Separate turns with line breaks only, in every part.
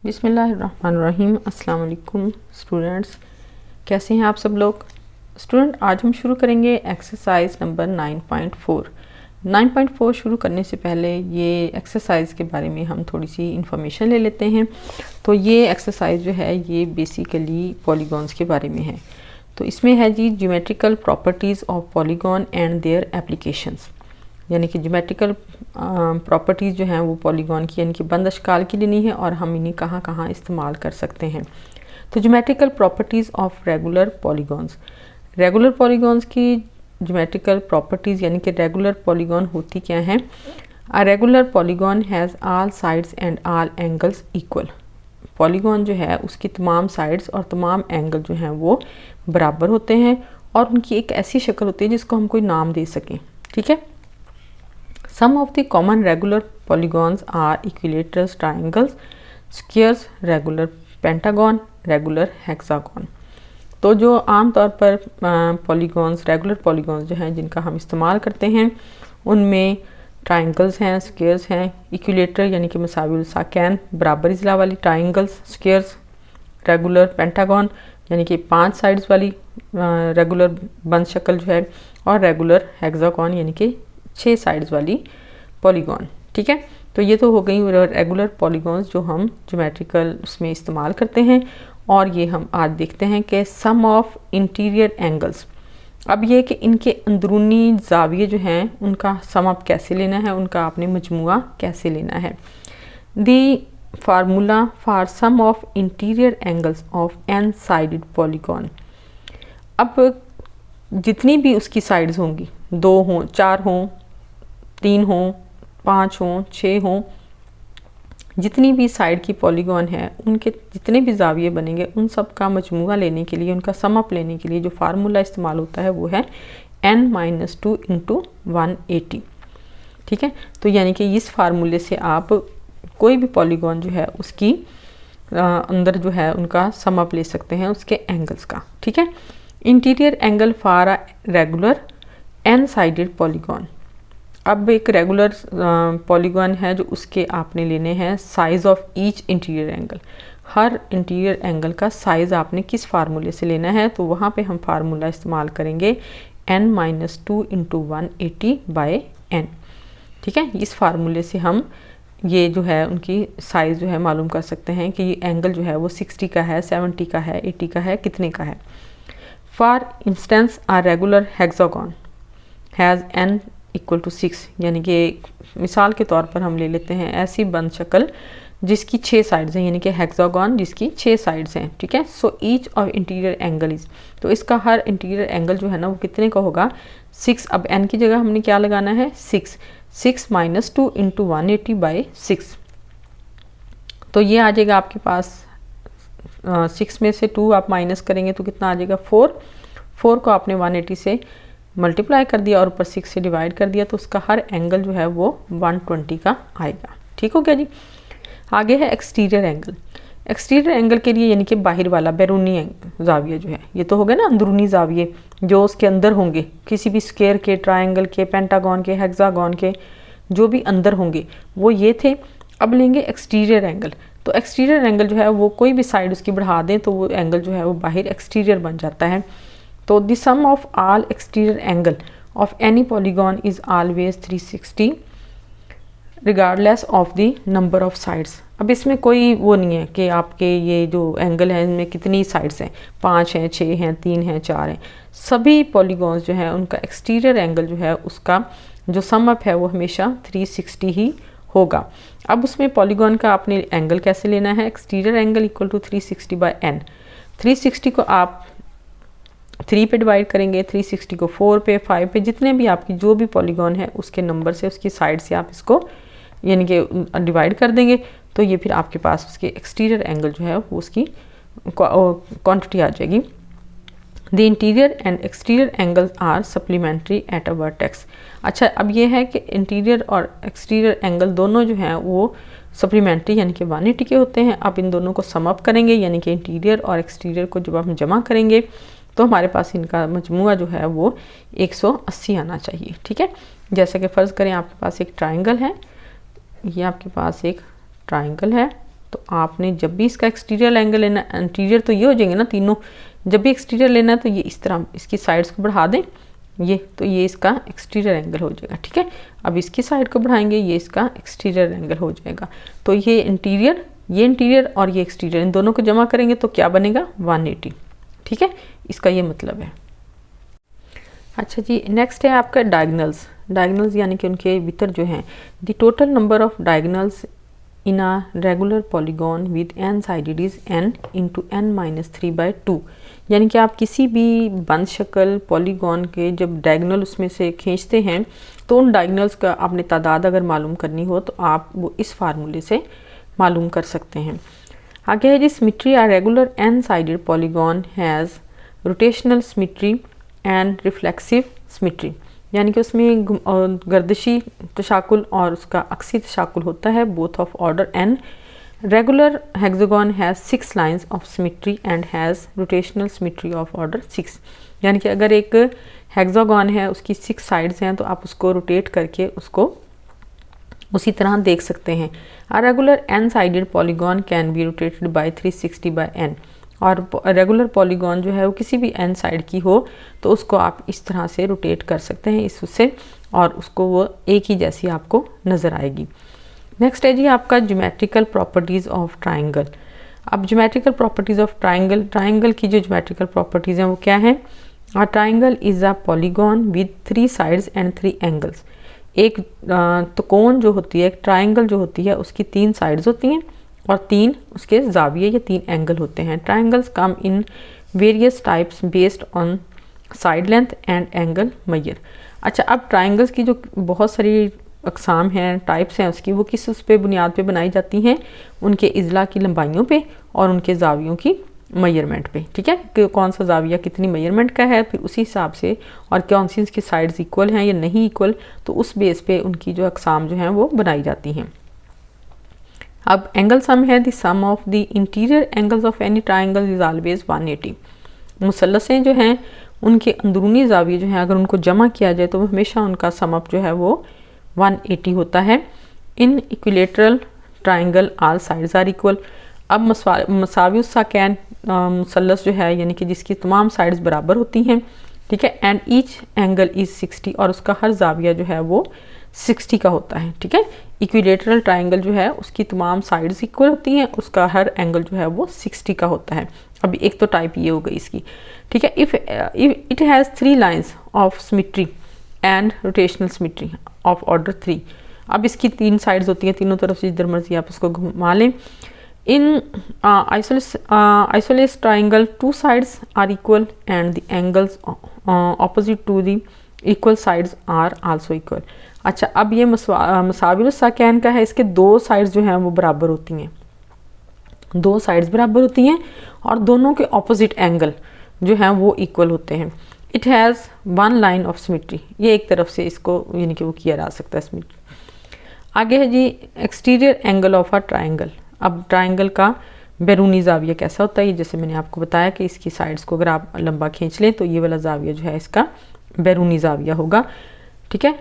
बिस्मिल्लाहिर्रहमानिर्रहीम। अस्सलाम वालेकुम स्टूडेंट्स, कैसे हैं आप सब लोग। स्टूडेंट, आज हम शुरू करेंगे एक्सरसाइज नंबर 9.4। 9.4 शुरू करने से पहले ये एक्सरसाइज के बारे में हम थोड़ी सी इंफॉर्मेशन ले लेते हैं। तो ये एक्सरसाइज जो है ये बेसिकली पॉलीगॉन्स के बारे में है। तो इसमें है जी geometrical properties of polygon and their applications, यानी कि ज्योमेट्रिकल प्रॉपर्टीज़ जो हैं वो पॉलीगॉन की यानी कि बंद अशकाल की लेनी है और हम इन्हें कहाँ कहाँ इस्तेमाल कर सकते हैं। तो geometrical properties of regular polygons, regular polygons की ज्योमेट्रिकल प्रॉपर्टीज़ यानी कि रेगुलर पॉलीगॉन होती क्या हैं। A regular polygon has all sides and all angles equal. Polygon जो है उसकी तमाम साइड्स और तमाम एंगल जो हैं वो बराबर होते हैं और उनकी एक ऐसी शक्ल होती है जिसको हम कोई नाम दे सकें। ठीक है। Some of the common regular polygons are equilaterals, triangles, squares, regular pentagon, regular hexagon। तो जो आम तौर पर पॉलीगॉन्स रेगुलर पॉलीगॉन्स जो हैं जिनका हम इस्तेमाल करते हैं उनमें ट्राइंगल्स हैं, स्क्वेयर्स हैं, इक्विलेटर यानी कि मसाविल साकैन बराबर इजला वाली ट्राइंगल्स, स्क्वेयर्स, रेगुलर पेंटागन यानी कि 5 साइड्स वाली रेगुलर बंद शक्ल जो है, और रेगुलर हेक्सागन यानी कि 6 साइड्स वाली पॉलीगॉन। ठीक है। तो ये तो हो गई रेगुलर पॉलीगॉन्स जो हम ज्योमेट्रिकल उसमें इस्तेमाल करते हैं। और ये हम आज देखते हैं कि सम ऑफ इंटीरियर एंगल्स। अब ये कि इनके अंदरूनी जाविये जो हैं उनका सम अप कैसे लेना है, उनका आपने मजमुआ कैसे लेना है। The formula for sum of interior angles of n sided polygon. अब जितनी भी उसकी साइड्स होंगी, 2 हों, 4 हों, 3 हों, 5 हों, 6 हों, जितनी भी साइड की पॉलीगॉन है उनके जितने भी जाविये बनेंगे उन सब का मजमुआ लेने के लिए, उनका सम अप लेने के लिए जो फार्मूला इस्तेमाल होता है वो है n-2 × 180। ठीक है। तो यानी कि इस फार्मूले से आप कोई भी पॉलीगॉन जो है उसकी अंदर जो है उनका सम अप ले सकते हैं उसके एंगल्स का। ठीक है। Interior angle for a regular n sided polygon. अब एक रेगुलर पॉलीगॉन है जो उसके आपने लेने हैं size of each interior angle. Her interior angle का साइज़ आपने किस फार्मूले से लेना है, तो वहाँ पे हम फार्मूला इस्तेमाल करेंगे n-2 × 180/n। ठीक है। इस फार्मूले से हम ये जो है उनकी साइज़ जो है मालूम कर सकते हैं कि ये एंगल जो है वो 60 का है, 70 का है, 80 का है, कितने का है। For instance a regular hexagon has n = 6, यानी कि मिसाल के तौर पर हम ले लेते हैं ऐसी बंद शक्ल जिसकी 6 साइड्स हैं, यानी कि हेक्सागन जिसकी 6 साइड्स हैं। ठीक है। So each of interior angle is, तो इसका हर इंटीरियर एंगल जो है ना वो कितने का होगा, 6। अब n की जगह हमने क्या लगाना है, 6 - 2 × 180/6। तो ये आ जाएगा आपके पास 6 में से 2 आप माइनस करेंगे तो कितना आ जाएगा, 4 को आपने 180 से मल्टीप्लाई कर दिया और ऊपर 6 से डिवाइड कर दिया तो उसका हर एंगल जो है वो 120 का आएगा। ठीक हो गया जी। आगे है एक्सटीरियर एंगल। एक्सटीरियर एंगल के लिए यानी कि बाहर वाला बैरूनी जाविया जो है, ये तो हो गया ना अंदरूनी जाविये जो उसके अंदर होंगे, किसी भी स्क्वायर के, ट्रायंगल के, पेंटागन के, हेक्सागन के जो भी अंदर होंगे वो ये थे। अब लेंगे एक्सटीरियर एंगल। तो एक्सटीरियर एंगल जो है वो कोई भी साइड उसकी बढ़ा दें तो वो एंगल जो है वो बाहर एक्सटीरियर बन जाता है। तो the sum of all exterior angle of any polygon is always 360 regardless of the number of sides. अब इसमें कोई वो नहीं है कि आपके ये जो एंगल है इनमें कितनी साइड्स हैं, 5 हैं, 6 हैं, 3 हैं, 4 हैं। सभी पॉलीगॉन्स जो हैं उनका एक्सटीरियर एंगल जो है उसका जो सम अप है वो हमेशा 360 ही होगा। अब उसमें पॉलीगॉन का आपने एंगल कैसे लेना है, एक्सटीरियर एंगल = 360/n। 360 को आप 3 पे डिवाइड करेंगे, 360 को 4 पे, 5 पे, जितने भी आपकी जो भी पॉलीगॉन है उसके नंबर से उसकी साइड से आप इसको यानी कि डिवाइड कर देंगे तो ये फिर आपके पास उसके एक्सटीरियर एंगल जो है वो उसकी क्वांटिटी आ जाएगी। The interior and exterior angles are supplementary at a vertex. अच्छा, अब ये है कि इंटीरियर और एक्सटीरियर एंगल दोनों जो हैं वो सप्लीमेंट्री यानी कि 180 के होते हैं। अब इन दोनों को सम अप करेंगे यानी कि इंटीरियर और एक्सटीरियर को जब हम जमा करेंगे तो हमारे पास इनका मजमुआ जो है वो 180 आना चाहिए। ठीक है। जैसे कि फ़र्ज़ करें आपके पास एक ट्रायंगल है, ये आपके पास एक ट्रायंगल है, तो आपने जब भी इसका एक्सटीरियर एंगल लेना, इंटीरियर तो ये हो जाएंगे ना तीनों, जब भी एक्सटीरियर लेना है तो ये इस तरह इसकी साइड्स को बढ़ा दें, ये तो ये इसका एक्सटीरियर एंगल हो जाएगा। ठीक है, अब इसकी साइड को बढ़ाएंगे, ये इसका एक्सटीरियर एंगल हो जाएगा। तो ये इंटीरियर और ये एक्सटीरियर, इन दोनों को जमा करेंगे तो क्या बनेगा 180। ठीक है, इसका ये मतलब है। अच्छा जी, नेक्स्ट है आपका डायगोनल्स यानी कि उनके भीतर जो हैं, the total number of diagonals in a regular polygon with n sided is n into n-3/2। यानी कि आप किसी भी बंद शक्ल पॉलीगॉन के जब डायगोनल उसमें से खींचते हैं तो उन डायगोनल्स का आपने तादाद अगर मालूम करनी हो तो आप वो इस फार्मूले से मालूम कर सकते हैं। आगे है जी symmetry, a regular n sided polygon has rotational symmetry and reflexive symmetry, यानी कि उसमें गर्दिशी तशाकुल और उसका अक्सी तशाकुल होता है, both of order n। Regular hexagon has 6 lines of symmetry and has rotational symmetry of order 6। यानी कि अगर एक हेक्सागोन है उसकी 6 साइड्स हैं तो आप उसको रोटेट करके उसको उसी तरह देख सकते हैं। A regular n sided polygon can be rotated by 360/n। और रेगुलर पॉलीगॉन जो है वो किसी भी n साइड की हो तो उसको आप इस तरह से रोटेट कर सकते हैं उससे, और उसको वो एक ही जैसी आपको नज़र आएगी। नेक्स्ट है जी आपका ज्योमेट्रिकल प्रॉपर्टीज़ ऑफ ट्राइंगल। अब ज्योमेट्रिकल प्रॉपर्टीज़ ऑफ ट्राइंगल की जो ज्योमेट्रिकल प्रॉपर्टीज़ हैं वो क्या है? A triangle is a polygon with 3 sides and 3 angles. एक त्रिकोण जो होती है, एक ट्राइंगल जो होती है उसकी 3 साइड्स होती हैं और 3 उसके जाविये या 3 एंगल होते हैं। Triangles come in various types based on side length and angle measure. अच्छा, अब ट्राइंगल्स की जो बहुत सारी अकसाम हैं, टाइप्स हैं उसकी, वो किस उस पे बुनियाद पे बनाई जाती हैं? उनके इज़ला की लंबाइयों पे और उनके जावियों की मेजरमेंट पे। ठीक है, कि कौन सा जाविया कितनी मेजरमेंट का है, फिर उसी हिसाब से, और कौन सी उसकी साइड्स इक्वल हैं या नहीं इक्वल, तो उस बेस पे उनकी जो अकसाम जो हैं वो बनाई जाती हैं। अब एंगल सम है, the sum of the interior angles of any triangle is always 180। मुसल्लसें जो हैं उनके अंदरूनी जाविये जो हैं अगर उनको जमा किया जाए तो हमेशा उनका सम अप जो है वो 180 होता है। In equilateral triangle all sides are equal. अब मसावी साकैन मुसल्लस जो है यानी कि जिसकी तमाम साइड्स बराबर होती हैं, ठीक है, एंड ईच एंगल इज 60, और उसका हर जाविया जो है वो 60 का होता है। ठीक है, इक्विलेटरल ट्राइंगल जो है उसकी तमाम साइड्स इक्वल होती हैं, उसका हर एंगल जो है वो 60 का होता है। अभी एक तो टाइप ये हो गई इसकी। ठीक है, if it has 3 lines of symmetry and rotational symmetry of order 3। अब इसकी 3 साइड्स होती हैं, तीनों तरफ से जिधर मर्जी आप उसको घुमा लें। In isosceles triangle 2 sides are equal and the angles opposite to the equal sides are also equal. अच्छा, अब ये मसाविल साकैन का है, इसके 2 साइड्स जो हैं वो बराबर होती हैं, 2 साइड्स बराबर होती हैं और दोनों के ऑपोजिट एंगल जो हैं वो इक्वल होते हैं। It has 1 line of symmetry, ये एक तरफ से इसको यानी कि वो किया जा सकता है सिमेट्री। आगे है जी exterior angle of a triangle. अब ट्राइंगल का बैरूनी जाविया कैसा होता है? जैसे मैंने आपको बताया कि इसकी साइड्स को अगर आप लंबा खींच लें तो ये वाला जाविया जो है इसका बैरूनी जाविया होगा। ठीक है,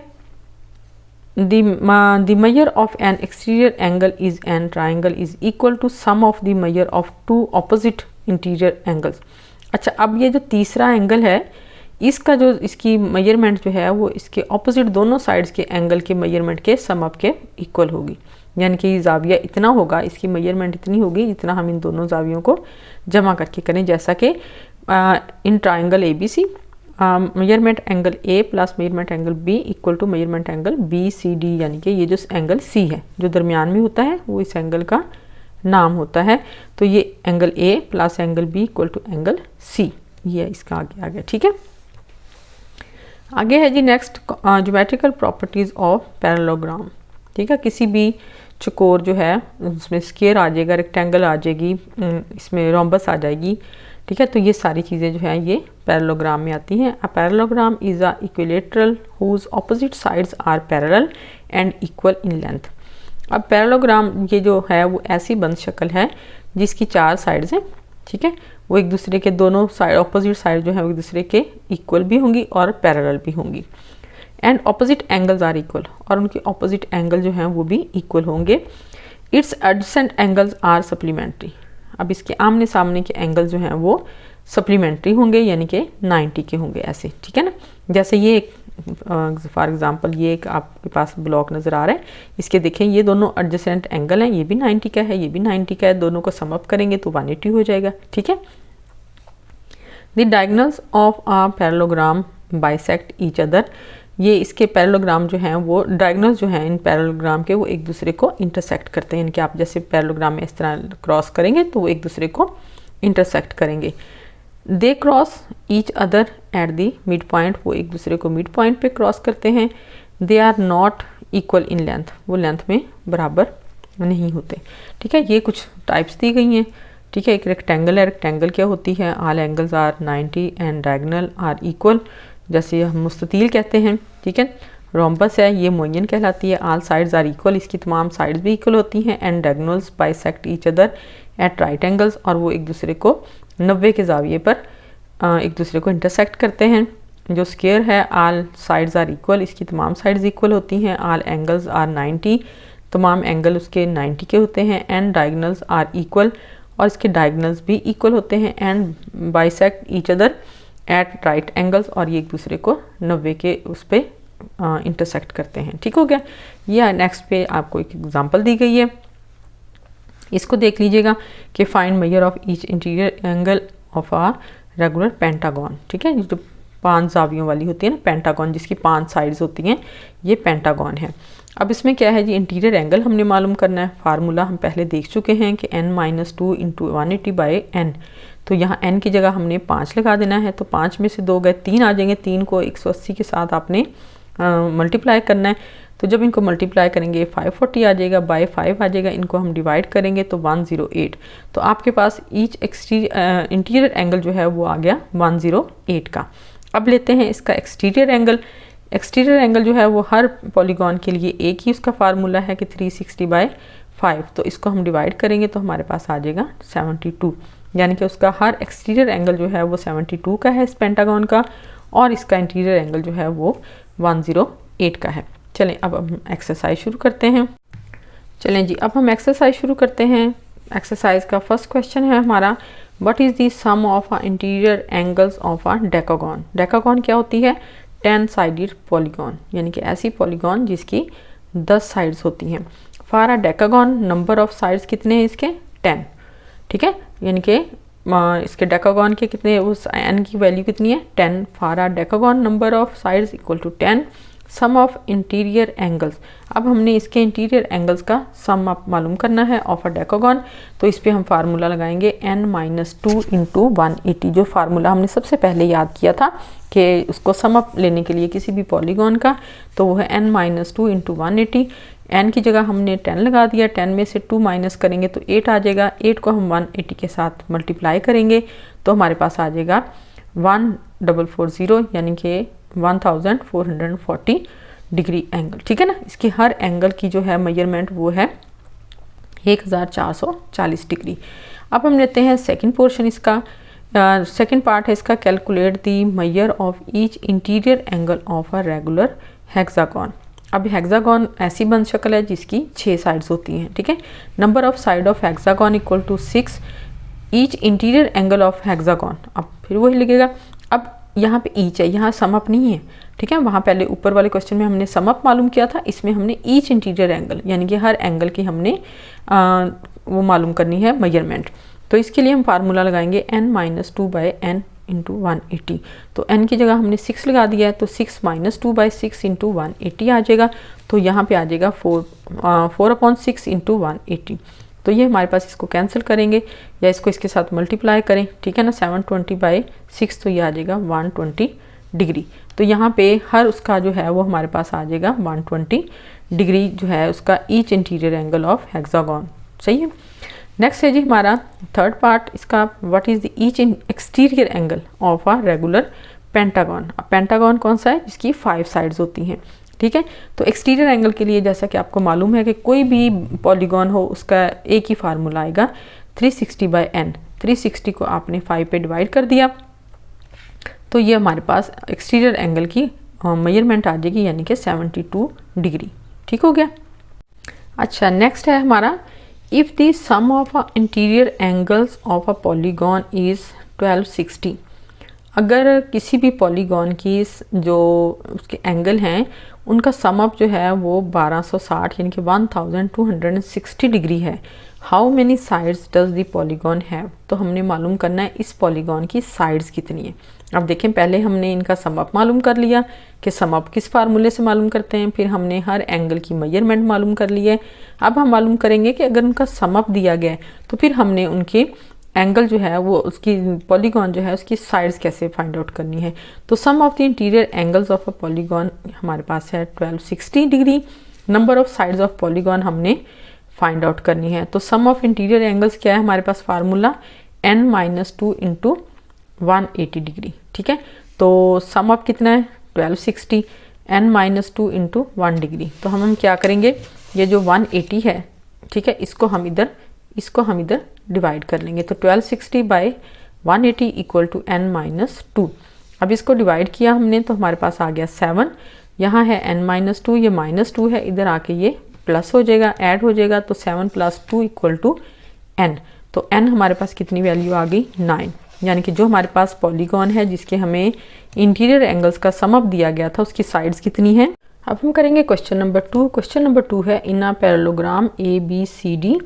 the measure of an exterior angle is an triangle is equal to sum of the measure of 2 opposite interior angles। अच्छा, अब ये जो तीसरा एंगल है इसका जो इसकी मेजरमेंट जो है वो इसके ऑपोजिट दोनों साइड्स के एंगल के मेजरमेंट के सम अप के इक्वल होगी। यानी कि जाविया इतना होगा, इसकी मेजरमेंट इतनी होगी जितना हम इन दोनों जावियों को जमा करके करें। जैसा कि in triangle ABC measurement angle A plus measurement angle B equal to measurement angle BCD, यानी कि ये जो एंगल C है जो दरमियान में होता है वो इस एंगल का नाम होता है। तो ये angle A plus angle B equal to angle C, ये इसका आगे आ गया। ठीक है, आगे है जी next geometrical properties of parallelogram. ठीक है, किसी भी चकोर जो है उसमें स्क्वायर आ जाएगा, रेक्टेंगल आ जाएगी, इसमें रोम्बस आ जाएगी। ठीक है, तो ये सारी चीज़ें जो हैं ये पैरेललोग्राम में आती हैं। A parallelogram is a equilateral whose opposite sides are parallel and equal in length. अब पैरेललोग्राम ये जो है वो ऐसी बंद शक्ल है जिसकी 4 साइड्स हैं। ठीक है, वो एक दूसरे के दोनों साइड ऑपोजिट साइड जो है वो एक दूसरे के इक्वल भी होंगी और पैरेलल भी होंगी। And opposite angles are equal, और उनके ऑपोजिट एंगल जो हैं वो भी इक्वल होंगे। It's adjacent angles are supplementary. अब इसके आमने सामने के एंगल जो हैं वो सप्लीमेंट्री होंगे, यानी कि 90 के होंगे ऐसे, ठीक है ना। जैसे ये एक फॉर एग्जांपल ये एक आपके पास ब्लॉक नज़र आ रहा है, इसके देखें ये दोनों एडजेसेंट एंगल हैं, ये भी 90 का है, ये भी 90 का है, दोनों को सम अप करेंगे तो 180 हो जाएगा, ठीक है। The diagonals of a parallelogram bisect each other, ये इसके पैरेललोग्राम जो हैं वो डायगोनल्स जो हैं इन पैरेललोग्राम के वो एक दूसरे को इंटरसेक्ट करते हैं, यानी कि आप जैसे पैरेललोग्राम में इस तरह क्रॉस करेंगे तो वो एक दूसरे को इंटरसेक्ट करेंगे। They cross each other at the mid point, वो एक दूसरे को मिड पॉइंट पे क्रॉस करते हैं। They are not equal in length, वो लेंथ में बराबर नहीं होते, ठीक है। ये कुछ टाइप्स दी गई हैं, ठीक है। एक रेक्टेंगल है, रेक्टेंगल क्या होती है, all angles are 90 and diagonal are equal, जैसे हम मुस्ततील कहते हैं, ठीक है। रोम्बस है, ये मोयन कहलाती है, ऑल साइड्स आर इक्वल, इसकी तमाम साइड्स भी इक्वल होती हैं। And diagonals bisect each other at right angles, और वो एक दूसरे को 90 के जाविये पर एक दूसरे को इंटरसेक्ट करते हैं। जो स्क्वायर है, ऑल साइड्स आर इक्वल, इसकी तमाम साइड्स इक्वल होती हैं। ऑल एंगल्स आर 90, तमाम एंगल उसके 90 के होते हैं। एंड डायगोनल्स आर इक्वल, और इसके डायगोनल्स भी इक्वल होते हैं। And bisect each other at right angles, और ये एक दूसरे को 90 के उस पर इंटरसेक्ट करते हैं, ठीक हो गया। ये नेक्स्ट पे आपको एक एग्जांपल दी गई है, इसको देख लीजिएगा कि find measure of each interior angle of a regular pentagon, ठीक है। जो 5 जावियों वाली होती है ना पेंटागन, जिसकी 5 साइड्स होती हैं, ये पेंटागन है। अब इसमें क्या है जी, इंटीरियर एंगल हमने मालूम करना है। फार्मूला हम पहले देख चुके हैं कि n-2 इंटू 180 बाई n, तो यहाँ n की जगह हमने 5 लगा देना है, तो 5 में से 2 गए 3 आ जाएंगे, 3 को 180 के साथ आपने मल्टीप्लाई करना है। तो जब इनको मल्टीप्लाई करेंगे 540 आ जाएगा, बाय 5 आ जाएगा, इनको हम डिवाइड करेंगे तो 108, तो आपके पास ईच इंटीरियर एंगल जो है वो आ गया 108 का। अब लेते हैं इसका एक्सटीरियर एंगल। एक्सटीरियर एंगल जो है वो हर पॉलीगॉन के लिए एक ही उसका फार्मूला है कि 360 बाय 5, तो इसको हम डिवाइड करेंगे तो हमारे पास आ जाएगा 72, यानी कि उसका हर एक्सटीरियर एंगल जो है वो 72 का है इस पेंटागन का, और इसका इंटीरियर एंगल जो है वो 108 का है। चलें अब हम एक्सरसाइज शुरू करते हैं। चलें जी, अब हम एक्सरसाइज शुरू करते हैं। एक्सरसाइज का फर्स्ट क्वेश्चन है हमारा, what is the sum of a interior angles of a decagon. Decagon क्या होती है, 10 साइडेड पॉलीगॉन, यानी कि ऐसी पॉलीगॉन जिसकी 10 साइड्स होती हैं। For a decagon number of sides कितने हैं इसके, 10, ठीक है। यानी कि इसके डेकागन के कितने, उस n की वैल्यू कितनी है, 10। For a decagon number of sides equal to 10। Sum of interior angles, अब हमने इसके इंटीरियर एंगल्स का सम आप मालूम करना है ऑफ अ डेकागन, तो इस पे हम फार्मूला लगाएंगे n-2 इंटू 180, जो फार्मूला हमने सबसे पहले याद किया था कि उसको सम अप लेने के लिए किसी भी पॉलीगॉन का, तो वो है n-2 इंटू 180। n की जगह हमने 10 लगा दिया, 10 में से 2 माइनस करेंगे तो 8 आ जाएगा, 8 को हम 180 के साथ मल्टीप्लाई करेंगे तो हमारे पास आ जाएगा 1440, यानी कि 1440 डिग्री एंगल, ठीक है ना। इसकी हर एंगल की जो है मेजरमेंट वो है 1440 डिग्री। अब हम लेते हैं सेकंड पोर्शन इसका, सेकंड पार्ट है इसका, calculate the major of each interior angle of a regular hexagon. अब हेक्सागन ऐसी बंद शक्ल है जिसकी 6 साइड्स होती हैं, ठीक है। Number of side of hexagon equal to 6, each interior angle of hexagon, अब फिर वही लगेगा। अब यहाँ पे ईच है, यहाँ सम अप नहीं है, ठीक है। वहाँ पहले ऊपर वाले क्वेश्चन में हमने सम अप मालूम किया था, इसमें हमने ईच इंटीरियर एंगल यानी कि हर एंगल की हमने वो मालूम करनी है मेजरमेंट। तो इसके लिए हम फार्मूला लगाएंगे n-2 बाई n इंटू 180, तो n की जगह हमने 6 लगा दिया है, तो 6-2 बाई 6 इंटू 180 आ जाएगा, तो यहाँ पे आ जाएगा 4/6 इंटू 180। तो ये हमारे पास, इसको कैंसिल करेंगे या इसको इसके साथ मल्टीप्लाई करें, ठीक है ना, 720 बाई 6, तो ये आ जाएगा 120 डिग्री। तो यहाँ पे हर उसका जो है वो हमारे पास आ जाएगा 120 डिग्री जो है उसका each interior angle of hexagon, सही है। नेक्स्ट है जी हमारा थर्ड पार्ट इसका, what is the each exterior angle of a regular pentagon. Pentagon कौन सा है, जिसकी 5 साइड्स होती हैं, ठीक है। तो एक्सटीरियर एंगल के लिए जैसा कि आपको मालूम है कि कोई भी पॉलीगॉन हो उसका एक ही फार्मूला आएगा 360 बाई n। 360 को आपने 5 पे डिवाइड कर दिया तो ये हमारे पास एक्सटीरियर एंगल की मेजरमेंट आ जाएगी, यानी कि 72 डिग्री, ठीक हो गया। अच्छा नेक्स्ट है हमारा if the sum of interior angles of a polygon is 1260, अगर किसी भी पॉलीगॉन की जो उसके एंगल हैं उनका सम अप जो है वो 1260 यानी कि 1260 डिग्री है, how many sides does the polygon have, तो हमने मालूम करना है इस पॉलीगॉन की साइड्स कितनी है। अब देखें, पहले हमने इनका सम अप मालूम कर लिया कि सम अप किस फार्मूले से मालूम करते हैं, फिर हमने हर एंगल की मेजरमेंट मालूम कर ली है। अब हम मालूम करेंगे कि अगर उनका सम अप दिया गया है तो फिर हमने उनके एंगल जो है वो उसकी पॉलीगॉन जो है उसकी साइड्स कैसे फाइंड आउट करनी है। तो sum of the interior angles of a polygon हमारे पास है 1260 degree. Number of sides of polygon हमने फाइंड आउट करनी है। तो सम ऑफ इंटीरियर एंगल्स क्या है हमारे पास फार्मूला n-2 इंटू 180 डिग्री। ठीक है, तो सम ऑफ कितना है 1260, n-2 इंटू 1 डिग्री। तो हम क्या करेंगे, ये जो 180 है, ठीक है, इसको हम इधर डिवाइड कर लेंगे। तो 1260 बाई 180 इक्वल टू n-2। अब इसको डिवाइड किया हमने तो हमारे पास आ गया 7, यहाँ है n-2, ये -2 है, इधर आके ये प्लस हो जाएगा, ऐड हो जाएगा, तो 7 + 2 इक्वल टू n। तो n हमारे पास कितनी वैल्यू आ गई 9, यानी कि जो हमारे पास पॉलीगॉन है जिसके हमें इंटीरियर एंगल्स का सम अप दिया गया था उसकी साइड्स कितनी है। अब हम करेंगे क्वेश्चन नंबर 2। क्वेश्चन नंबर 2 है in a parallelogram ABCD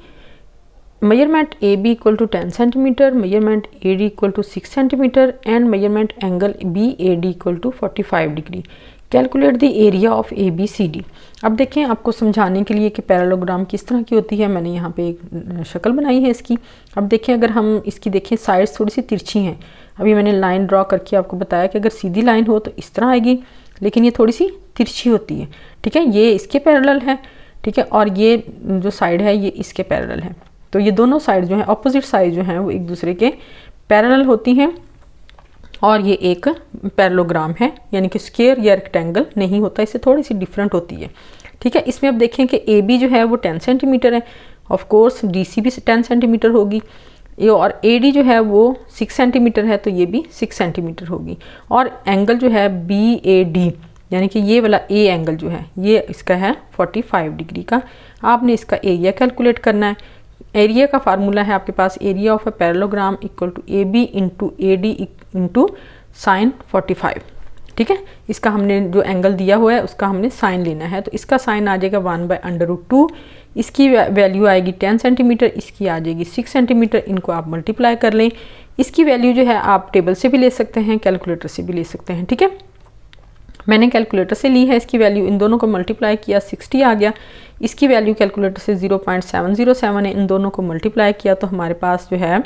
measurement AB equal to 10 centimeter, measurement AD equal to 6 centimeter and measurement angle BAD equal to 45 degree. Calculate the area of ABCD. अब देखें, आपको समझाने के लिए कि पैरेललोग्राम किस तरह की होती है, मैंने यहाँ पे एक शक्ल बनाई है इसकी। अब देखें, अगर हम इसकी देखें साइड्स थोड़ी सी तिरछी हैं। अभी मैंने लाइन ड्रॉ करके आपको बताया कि अगर सीधी लाइन हो तो इस तरह आएगी, लेकिन ये थोड़ी सी तिरछी होती है। ठीक है, ये इसके पैरेलल है, ठीक है, और ये जो साइड है ये इसके पैरेलल है। तो ये दोनों साइड जो है ऑपोजिट साइड जो है वो एक दूसरे के पैरेलल होती हैं, और ये एक पैरेललोग्राम है, यानी कि स्क्वायर या रेक्टेंगल नहीं होता, इससे थोड़ी सी डिफरेंट होती है। ठीक है, इसमें अब देखें कि AB जो है वो 10 सेंटीमीटर है, ऑफ कोर्स DC भी 10 सेंटीमीटर होगी, ये और AD जो है वो 6 सेंटीमीटर है, तो ये भी 6 सेंटीमीटर होगी। और एंगल जो है BAD यानी कि ये वाला A एंगल जो है ये इसका है 45 डिग्री का। आपने इसका एरिया कैलकुलेट करना है। एरिया का फार्मूला है आपके पास area of a parallelogram equal to AB into AD into sine 45। ठीक है, इसका हमने जो एंगल दिया हुआ है उसका हमने साइन लेना है, तो इसका साइन आ जाएगा 1/√2। इसकी वैल्यू आएगी 10 सेंटीमीटर, इसकी आ जाएगी 6 सेंटीमीटर। इनको आप मल्टीप्लाई कर लें। इसकी वैल्यू जो है आप टेबल से भी ले सकते हैं, कैलकुलेटर से भी ले सकते हैं। ठीक है, मैंने कैलकुलेटर से ली है इसकी वैल्यू, इन दोनों को मल्टीप्लाई किया 60 आ गया। इसकी वैल्यू कैलकुलेटर से 0.707 है, इन दोनों को मल्टीप्लाई किया तो हमारे पास जो है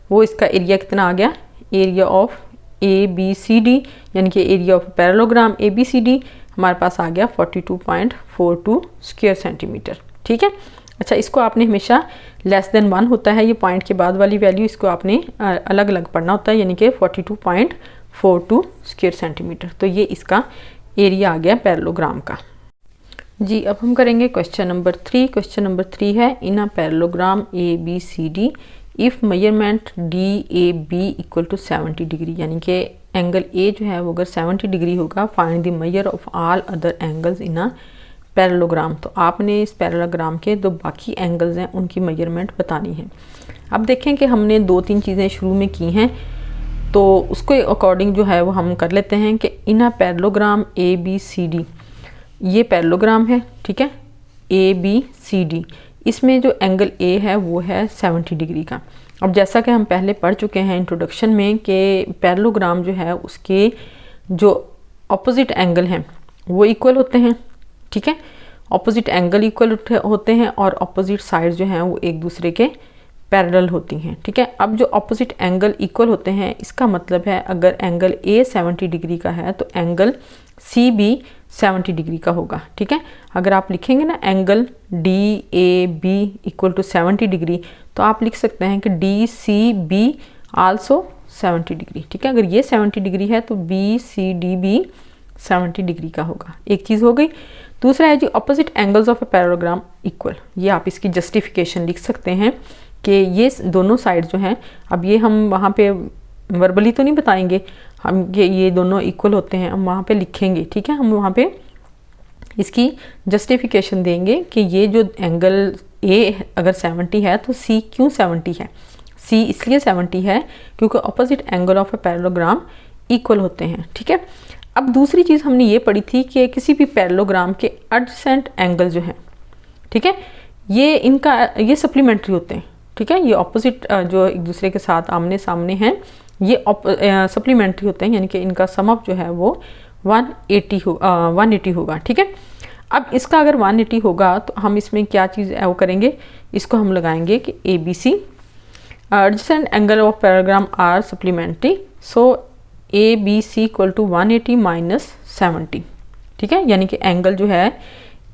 वो इसका एरिया कितना आ गया, एरिया ऑफ ABCD यानी कि एरिया ऑफ पैरेललोग्राम ABCD हमारे पास आ गया 42.42 स्क्वायर सेंटीमीटर। ठीक है, अच्छा, इसको आपने हमेशा <1 होता है ये पॉइंट के बाद वाली वैल्यू, इसको आपने अलग अलग पढ़ना होता है, यानी कि 42.42 स्क्वायर सेंटीमीटर। तो ये इसका एरिया आ गया पैरेललोग्राम का। जी, अब हम करेंगे क्वेश्चन नंबर 3। क्वेश्चन नंबर 3 है in a parallelogram ABCD if measurement DAB equal to 70 degree, यानी कि एंगल A जो है वो अगर 70 डिग्री होगा, find the measure of all other angles in a parallelogram. तो आपने इस पैरेललोग्राम के जो बाकी एंगल्स हैं उनकी मेजरमेंट बतानी है। अब देखें कि हमने 2-3 चीज़ें शुरू में की हैं, तो उसके अकॉर्डिंग जो है वो हम कर लेते हैं कि इन अ पैरेललोग्राम ABCD, ये पैरेललोग्राम है, ठीक है, ABCD, इसमें जो एंगल A है वो है 70 डिग्री का। अब जैसा कि हम पहले पढ़ चुके हैं इंट्रोडक्शन में कि पैरेललोग्राम जो है उसके जो ऑपोजिट एंगल हैं वो इक्वल होते हैं। ठीक है, ऑपोजिट एंगल इक्वल होते हैं और ऑपोजिट साइड जो हैं वो एक दूसरे के पैरेलल होती हैं। ठीक है, अब जो ऑपोजिट एंगल इक्वल होते हैं इसका मतलब है अगर एंगल A 70 डिग्री का है तो एंगल C भी 70 डिग्री का होगा। ठीक है, अगर आप लिखेंगे ना angle DAB equal to 70 degree, तो आप लिख सकते हैं कि DCB आल्सो 70 डिग्री। ठीक है, अगर ये 70 डिग्री है तो BCD भी 70 डिग्री का होगा। एक चीज़ हो गई। दूसरा है जी opposite angles of a parallelogram equal, ये आप इसकी जस्टिफिकेशन लिख सकते हैं कि ये दोनों साइड जो हैं, अब ये हम वहाँ पे वर्बली तो नहीं बताएंगे हम कि ये दोनों इक्वल होते हैं, हम वहाँ पे लिखेंगे। ठीक है, हम वहाँ पे इसकी जस्टिफिकेशन देंगे कि ये जो एंगल ए अगर 70 है तो सी क्यों 70 है? सी इसलिए 70 है क्योंकि opposite angle of a parallelogram equal होते हैं। ठीक है, अब दूसरी चीज़ हमने ये पढ़ी थी कि किसी भी पैरेललोग्राम के एडजेसेंट एंगल जो हैं, ठीक है, ये सप्लीमेंट्री होते हैं। ठीक है, ये ऑपोजिट जो एक दूसरे के साथ आमने सामने हैं, ये सप्लीमेंट्री होते हैं, यानी कि इनका सम अप जो है वो 180 होगा। ठीक है, अब इसका अगर 180 होगा तो हम इसमें क्या चीज़ वो करेंगे, इसको हम लगाएंगे कि ABC adjacent angle of parallelogram are supplementary, so ABC equal to 180 minus 70। ठीक है, यानी कि एंगल जो है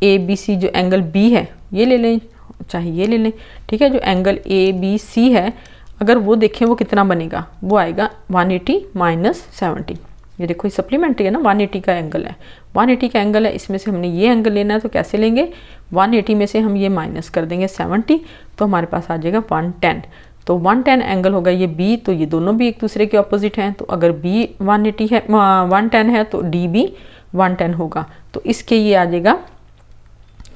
ABC, जो एंगल B है ये ले लें चाहे ये ले लें। ठीक है, जो एंगल ABC है अगर वो देखें वो कितना बनेगा, वो आएगा 180 माइनस 70। ये देखो ये सप्लीमेंट्री है ना, 180 का एंगल है, 180 का एंगल है, इसमें से हमने ये एंगल लेना है तो कैसे लेंगे, 180 में से हम ये माइनस कर देंगे 70 तो हमारे पास आ जाएगा 110। तो 110 एंगल होगा ये B, तो ये दोनों भी एक दूसरे के ऑपोजिट हैं, तो अगर B 180 है 110 है तो D भी 110 होगा। तो इसके ये आ जाएगा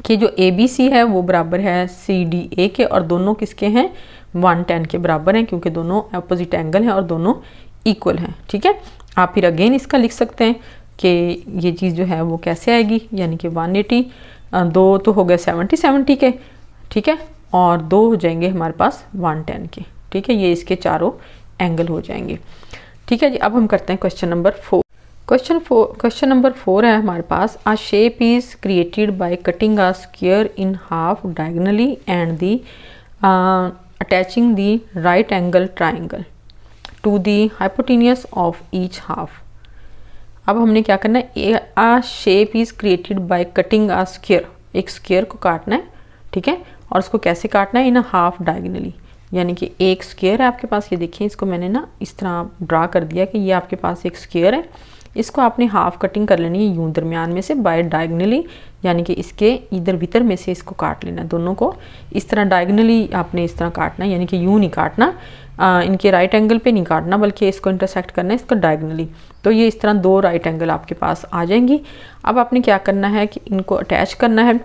कि जो ABC है वो बराबर है CDA के, और दोनों किसके हैं, 110 के बराबर हैं, क्योंकि दोनों अपोजिट एंगल हैं और दोनों इक्वल हैं। ठीक है, आप फिर अगेन इसका लिख सकते हैं कि ये चीज़ जो है वो कैसे आएगी, यानी कि 180 दो तो हो गए 70 के, ठीक है, और दो हो जाएंगे हमारे पास 110 के। ठीक है, ये इसके चारों एंगल हो जाएंगे। ठीक है जी, अब हम करते हैं क्वेश्चन नंबर 4। क्वेश्चन नंबर 4 है हमारे पास, a shape is created by cutting a square in half diagonally and the attaching the right angle triangle to the hypotenuse of each half. अब हमने क्या करना है, a shape is created by cutting a square, एक square को काटना है। ठीक है, और उसको कैसे काटना है, इन हाफ डायगोनली, यानी कि एक स्क्वायर है आपके पास, ये देखिए इसको मैंने ना इस तरह ड्रा कर दिया कि ये आपके पास एक स्क्वायर है, इसको आपने हाफ कटिंग कर लेनी है यूं दरमियान में से बाय डायगोनली, यानी कि इसके इधर भीतर में से इसको काट लेना है, दोनों को इस तरह डायगोनली आपने इस तरह काटना है, यानी कि यूं नहीं काटना, इनके राइट एंगल पे नहीं काटना, बल्कि इसको इंटरसेक्ट करना है इसको डायगोनली। तो ये इस तरह दो राइट एंगल आपके पास आ जाएंगी। अब आपने क्या करना है कि इनको अटैच करना है,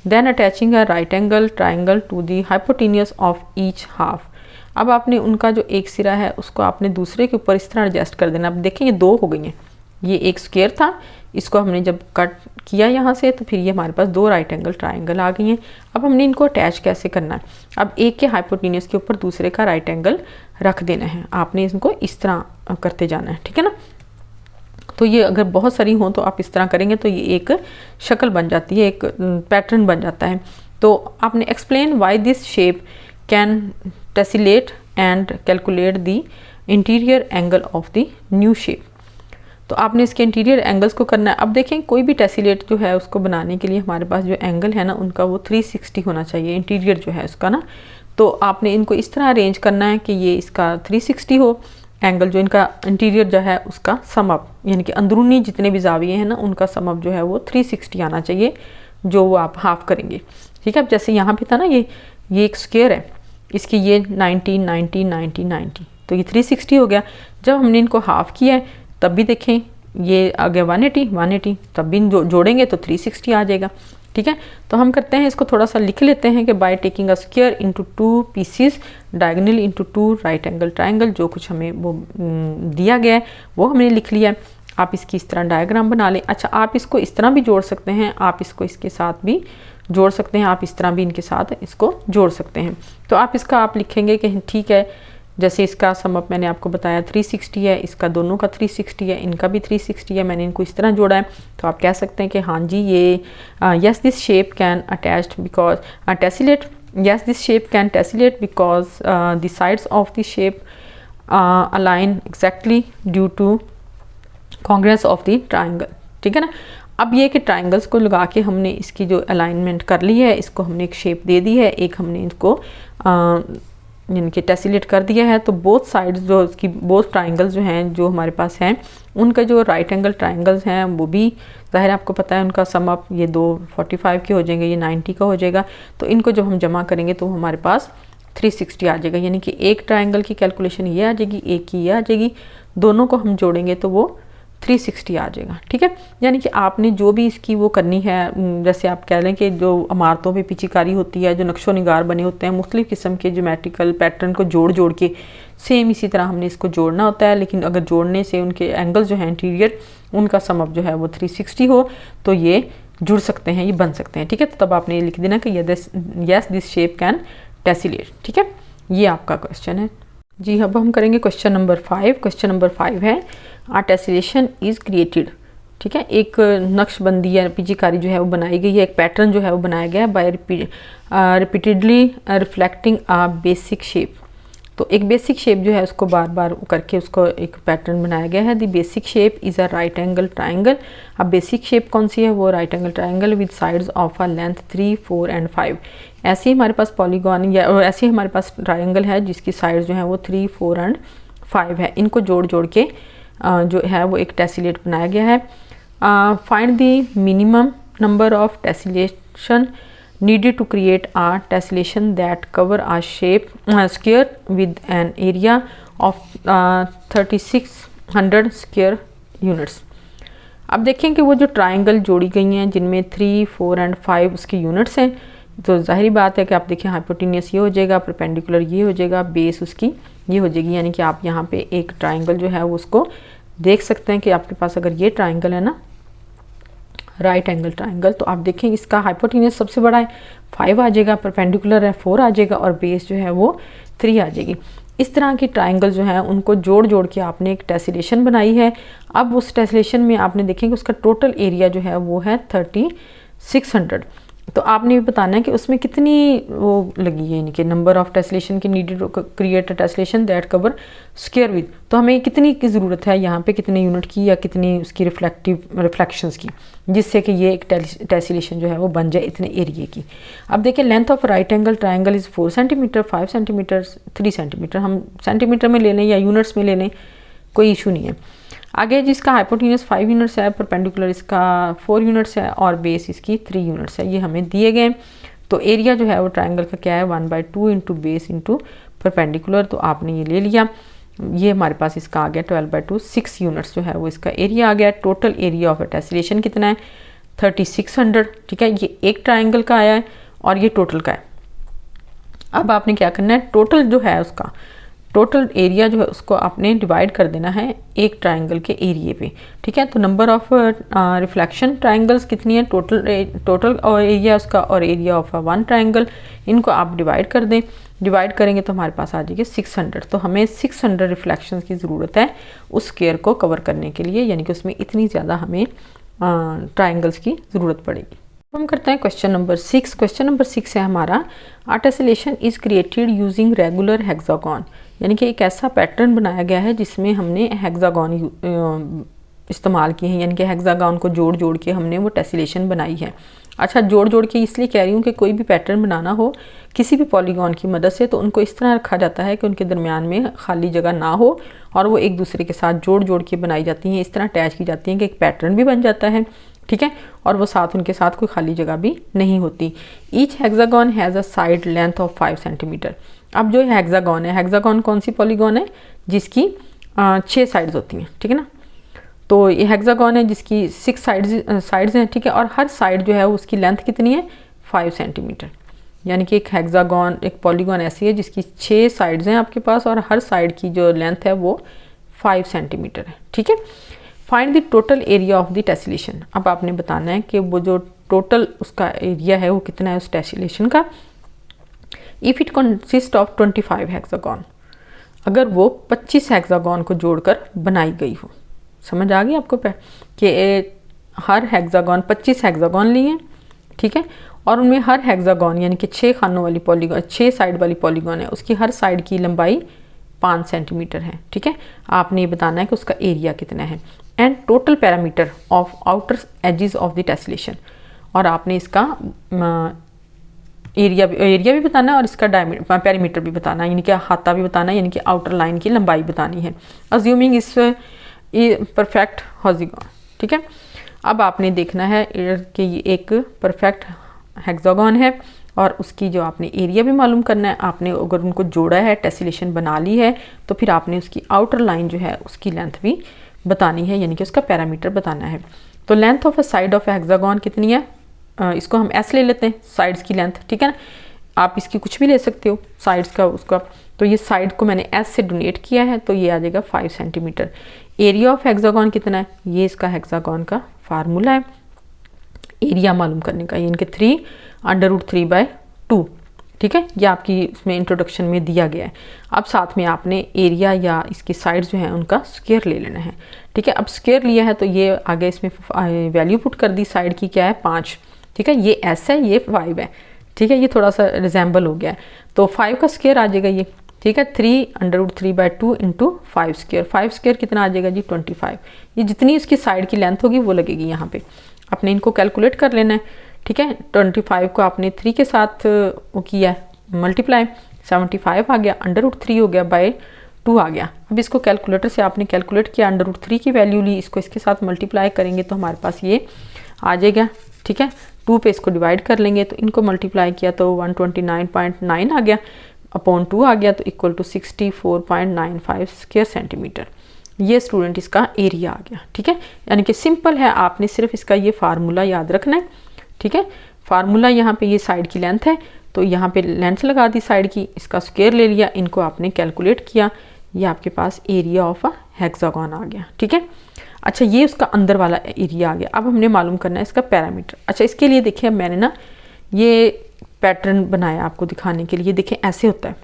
then attaching a right angle triangle to the hypotenuse of each half. अब आपने उनका जो एक सिरा है उसको आपने दूसरे के ऊपर इस तरह एडजस्ट कर देना। अब देखें ये दो हो गई हैं, ये एक स्क्वायर था, इसको हमने जब कट किया यहाँ से तो फिर ये हमारे पास दो राइट एंगल ट्राइंगल आ गई हैं। अब हमने इनको अटैच कैसे करना है, अब एक के हाइपोटेन्यूज के ऊपर दूसरे का राइट एंगल रख देना है, आपने इसको इस तरह करते जाना है। ठीक है ना, तो ये अगर बहुत सारी हो तो आप इस तरह करेंगे तो ये एक शक्ल बन जाती है, एक पैटर्न बन जाता है। तो आपने explain why this shape can tessellate and calculate the interior angle of the new shape. तो आपने इसके इंटीरियर एंगल्स को करना है। अब देखें कोई भी टेसिलेट जो है उसको बनाने के लिए हमारे पास जो एंगल है ना उनका वो 360 होना चाहिए, इंटीरियर जो है उसका ना। तो आपने इनको इस तरह अरेंज करना है कि ये इसका 360 हो एंगल, जो इनका इंटीरियर जो है उसका सम अप, यानी कि अंदरूनी जितने भी जाविये हैं ना उनका सम अप जो है वो 360 आना चाहिए, जो वो आप हाफ करेंगे। ठीक है, अब जैसे यहाँ पे था ना ये एक स्क्वायर है, इसकी ये 90 90 90 90, तो ये 360 हो गया। जब हमने इनको हाफ किया है तब भी देखें ये आ गया 180 180, तब भी जोड़ेंगे तो 360 आ जाएगा। ठीक है, तो हम करते हैं इसको थोड़ा सा लिख लेते हैं कि by taking a square into two pieces diagonal into two right angle triangle, जो कुछ हमें वो दिया गया है वो हमने लिख लिया है। आप इसकी इस तरह डायग्राम बना लें। अच्छा, आप इसको इस तरह भी जोड़ सकते हैं, आप इसको इसके साथ भी जोड़ सकते हैं, आप इस तरह भी इनके साथ इसको जोड़ सकते हैं। तो आप इसका आप लिखेंगे कि ठीक है, जैसे इसका सम अप मैंने आपको बताया 360 है, इसका दोनों का 360 है, इनका भी 360 है, मैंने इनको इस तरह जोड़ा है। तो आप कह सकते हैं कि हाँ जी ये yes this shape can attached because tessellate, yes this shape can tessellate because the sides of the shape align exactly due to congruence of the triangle. ठीक है ना, अब ये कि ट्राइंगल्स को लगा के हमने इसकी जो अलाइनमेंट कर ली है, इसको हमने एक शेप दे दी है, एक हमने इसको यानी कि टेसिलेट कर दिया है। तो बोथ साइड्स जो उसकी बोथ ट्राइंगल्स जो हैं जो हमारे पास हैं उनका जो राइट एंगल ट्राइंगल्स हैं वो भी ज़ाहिर आपको पता है उनका सम अप ये दो 45 के हो जाएंगे, ये 90 का हो जाएगा। तो इनको जब हम जमा करेंगे तो हमारे पास 360 आ जाएगा, यानी कि एक ट्राइंगल की कैलकुलेशन ये आ जाएगी, एक की ये आ जाएगी, दोनों को हम जोड़ेंगे तो वो 360 आ जाएगा। ठीक है, यानी कि आपने जो भी इसकी वो करनी है, जैसे आप कह लें कि जो इमारतों पे पिचीकारी होती है, जो नक्शो निगार बने होते हैं मुख्तलिफ़ किस्म के ज्योमेट्रिकल पैटर्न को जोड़ जोड़ के, सेम इसी तरह हमने इसको जोड़ना होता है। लेकिन अगर जोड़ने से उनके एंगल जो है इंटीरियर, उनका सम अप जो है वो 360 हो तो ये जुड़ सकते हैं, ये बन सकते हैं। ठीक है, तो तब आपने ये लिख देना कि यस दिस शेप कैन टेसिलेट। ठीक है, ये आपका क्वेश्चन है जी। अब हम करेंगे क्वेश्चन नंबर 5। क्वेश्चन नंबर 5 है आ टेसिलेशन इज़ क्रिएटेड। ठीक है, एक नक्शबंदी या पिचीकारी जो है वो बनाई गई है, एक पैटर्न जो है वो बनाया गया है बाय रिपीटेडली रिफ्लेक्टिंग आ बेसिक शेप। तो एक बेसिक शेप जो है उसको बार बार करके उसको एक पैटर्न बनाया गया है। The basic shape is a right angle triangle. अब बेसिक शेप कौन सी है, वो right angle triangle with sides of a length 3, 4 and 5। ऐसे ही हमारे पास पॉलीगॉन या ऐसे ही हमारे पास ट्राइंगल है जिसकी साइड्स जो है वो 3, 4 एंड 5 है। इनको जोड़ जोड़ के जो है वो एक टेसिलेट बनाया गया है। Find the minimum number of tessellation needed to create a tessellation that cover a shape square with an area of 3600 square units। अब देखें कि वो जो ट्राइंगल जोड़ी गई हैं जिनमें 3, 4 एंड 5 उसकी यूनिट्स हैं, तो जाहिर बात है कि आप देखें हाइपोटेनियस ये हो जाएगा, परपेंडिकुलर ये हो जाएगा, बेस उसकी ये हो जाएगी। यानी कि आप यहाँ पे एक ट्राइंगल जो है वो उसको देख सकते हैं कि आपके पास अगर ये ट्राइंगल है ना, राइट एंगल ट्राइंगल, तो आप देखें इसका हाइपोटेनियस सबसे बड़ा है 5 आ जाएगा, परपेंडिकुलर है 4 आ जाएगा और बेस जो है वो 3 आ जाएगी। इस तरह की ट्राइंगल जो है उनको जोड़ जोड़ के आपने एक टेसिलेशन बनाई है। अब उस टेसिलेशन में आपने देखें कि उसका टोटल एरिया जो है वो है 3600। तो आपने भी बताना है कि उसमें कितनी वो लगी है, यानी कि नंबर ऑफ टेसिलेशन की needed create a tessellation that cover square with. तो हमें कितनी की ज़रूरत है यहाँ पे, कितने यूनिट की या कितनी उसकी रिफ्लेक्शंस की, जिससे कि ये एक टेसिलेशन जो है वो बन जाए इतने एरिए की। अब देखिए length of right angle triangle is 4 centimetre, 5 centimetre, 3 centimetre. हम सेंटीमीटर में ले लें या यूनिट्स में ले लें, कोई इशू नहीं है। आगे जिसका हाइपोटेनियस 5 यूनिट्स है, परपेंडिकुलर इसका 4 यूनिट्स है और बेस इसकी 3 यूनिट्स है, ये हमें दिए गए। तो एरिया जो है वो ट्राइंगल का क्या है 1/2 इंटू बेस इंटू परपेंडिकुलर। तो आपने ये ले लिया, ये हमारे पास इसका आ गया 12/2, 6 यूनिट्स जो है वो इसका एरिया आ गया। टोटल एरिया ऑफ टेसिलेशन कितना है 3600। ठीक है, ये एक ट्राइंगल का आया है और ये टोटल का है। अब आपने क्या करना है, टोटल जो है उसका टोटल एरिया जो है उसको आपने डिवाइड कर देना है एक ट्राइंगल के एरिए पे। ठीक है, तो नंबर ऑफ रिफ्लेक्शन ट्राइंगल्स कितनी है, टोटल एरिया उसका और एरिया ऑफ 1 ट्राइंगल, इनको आप डिवाइड कर दें। डिवाइड करेंगे तो हमारे पास आ जाएगी 600। तो हमें 600 रिफ्लेक्शंस की ज़रूरत है उस स्क्वायर को कवर करने के लिए, यानी कि उसमें इतनी ज़्यादा हमें ट्राइंगल्स की ज़रूरत पड़ेगी। हम करते हैं क्वेश्चन नंबर 6। क्वेश्चन नंबर 6 है हमारा, a tessellation is created using regular hexagon. यानी कि एक ऐसा पैटर्न बनाया गया है जिसमें हमने हेक्सागोन इस्तेमाल किए हैं, यानी कि हेक्सागोन को जोड़ जोड़ के हमने वो टेसिलेशन बनाई है। अच्छा, जोड़ जोड़ के इसलिए कह रही हूँ कि कोई भी पैटर्न बनाना हो किसी भी पॉलीगॉन की मदद से, तो उनको इस तरह रखा जाता है कि उनके दरमियान में खाली जगह ना हो और वो एक दूसरे के साथ जोड़ जोड़ के बनाई जाती हैं, इस तरह अटैच की जाती हैं कि एक पैटर्न भी बन जाता है। ठीक है, और वो साथ उनके साथ कोई खाली जगह भी नहीं होती। Each hexagon has a side length of 5 centimetre. अब जो हेक्सागोन है, हेक्सागोन कौन सी पॉलीगॉन है, जिसकी 6 साइड्स होती हैं। ठीक है ना, तो ये हेक्सागोन है जिसकी 6 साइड्स हैं। ठीक है, और हर साइड जो है उसकी लेंथ कितनी है 5 सेंटीमीटर। यानी कि एक हेक्सागोन, एक पॉलीगॉन ऐसी है जिसकी 6 साइड्स हैं आपके पास और हर साइड की जो लेंथ है वो 5 सेंटीमीटर है। ठीक है, find the total area of the tessellation. अब आपने बताना है कि वो जो टोटल उसका एरिया है वो कितना है उस टेसिलेशन का। If it consist of 25 hexagon, अगर वो 25 हेक्सागोन को जोड़कर बनाई गई हो। समझ आ गई आपको कि हर हेक्सागोन 25 हेक्सागोन लिए। ठीक है, और उनमें हर हेक्सागोन यानी कि 6 खानों वाली पॉलीगॉन, 6 साइड वाली पॉलीगॉन है, उसकी हर साइड की लंबाई 5 सेंटीमीटर है। ठीक है, आपने ये बताना है कि उसका एरिया कितना है। And total parameter of outer edges of the tessellation, और आपने इसका एरिया भी बताना है और इसका पैरामीटर भी बताना है, यानी कि हाथा भी बताना है, यानी कि आउटर लाइन की लंबाई बतानी है। अज्यूमिंग इस परफेक्ट हेक्सागोन। ठीक है, अब आपने देखना है कि ये एक परफेक्ट हेक्सागोन है और उसकी जो आपने एरिया भी मालूम करना है। आपने अगर उनको जोड़ा है, टेसिलेशन बना ली है, तो फिर आपने उसकी आउटर लाइन जो है उसकी लेंथ भी बतानी है, यानी कि उसका पैरामीटर बताना है। तो length of a side of hexagon कितनी है, इसको हम एस ले लेते हैं, साइड्स की लेंथ, ठीक है ना। आप इसकी कुछ भी ले सकते हो साइड्स का उसका। तो ये साइड को मैंने एस से डोनेट किया है, तो ये आ जाएगा 5 सेंटीमीटर। एरिया ऑफ हेक्सागोन कितना है, ये इसका हेक्सागोन का फार्मूला है एरिया मालूम करने का, इनके 3√3/2, ठीक है। ये आपकी इसमें इंट्रोडक्शन में दिया गया है। अब साथ में आपने एरिया या इसकी साइड्स जो है उनका स्क्वायर ले लेना है, ठीक है। अब स्क्वायर लिया है तो ये आगे इसमें वैल्यू पुट कर दी, साइड की क्या है 5, ठीक है। ये एस है, ये 5 है, ठीक है। ये थोड़ा सा रिजेंबल हो गया है, तो 5 का स्क्वायर आ जाएगा ये, ठीक है। 3√3/2 इंटू 5 स्क्वायर, 5 स्क्वायर कितना आ जाएगा जी 25। ये जितनी इसकी साइड की लेंथ होगी वो लगेगी यहाँ पे, आपने इनको कैलकुलेट कर लेना है, ठीक है। 25 को आपने 3 के साथ वो किया है मल्टीप्लाई, 75 आ गया, √3 हो गया बाय 2 आ गया। अब इसको कैलकुलेटर से आपने कैलकुलेट किया, √3 की वैल्यू ली, इसको इसके साथ मल्टीप्लाई करेंगे तो हमारे पास ये आ जाएगा, ठीक है। 2 पे इसको डिवाइड कर लेंगे तो इनको मल्टीप्लाई किया तो 129.9 आ गया, अपॉन 2 आ गया, तो इक्वल टू 64.95 स्क्वायर सेंटीमीटर। ये स्टूडेंट इसका एरिया आ गया, ठीक है। यानी कि सिंपल है, आपने सिर्फ इसका ये फार्मूला याद रखना है, ठीक है। फार्मूला यहाँ पे ये साइड की लेंथ है, तो यहाँ पे लेंथ लगा दी साइड की, इसका स्क्वायर ले लिया, इनको आपने कैलकुलेट किया, ये आपके पास एरिया ऑफ अ हेक्सागोन आ गया, ठीक है। अच्छा, ये उसका अंदर वाला एरिया आ गया। अब हमने मालूम करना है इसका पैरामीटर। अच्छा, इसके लिए देखिए मैंने ना ये पैटर्न बनाया आपको दिखाने के लिए, देखें ऐसे होता है।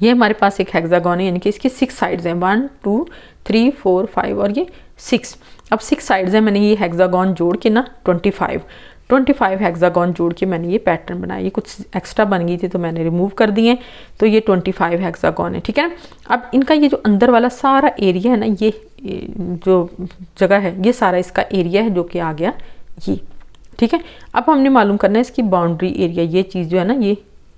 ये हमारे पास एक हेक्सागोन है, यानी कि इसकी 6 साइड्स हैं, 1 2 3 4 5 और ये 6। अब 6 साइड्स हैं, मैंने ये हेक्सागोन जोड़ के ना 25 हेक्सागोन जोड़ के मैंने ये पैटर्न बनाया। ये कुछ एक्स्ट्रा बन गई थी तो मैंने रिमूव कर दिए, तो ये 25 हेक्सागोन है, ठीक है। अब इनका ये जो अंदर वाला सारा एरिया है ना, ये जो जगह है, ये सारा इसका एरिया है जो कि आ गया ये, ठीक है। अब हमने मालूम करना है इसकी बाउंड्री एरिया, ये चीज़ जो है ना,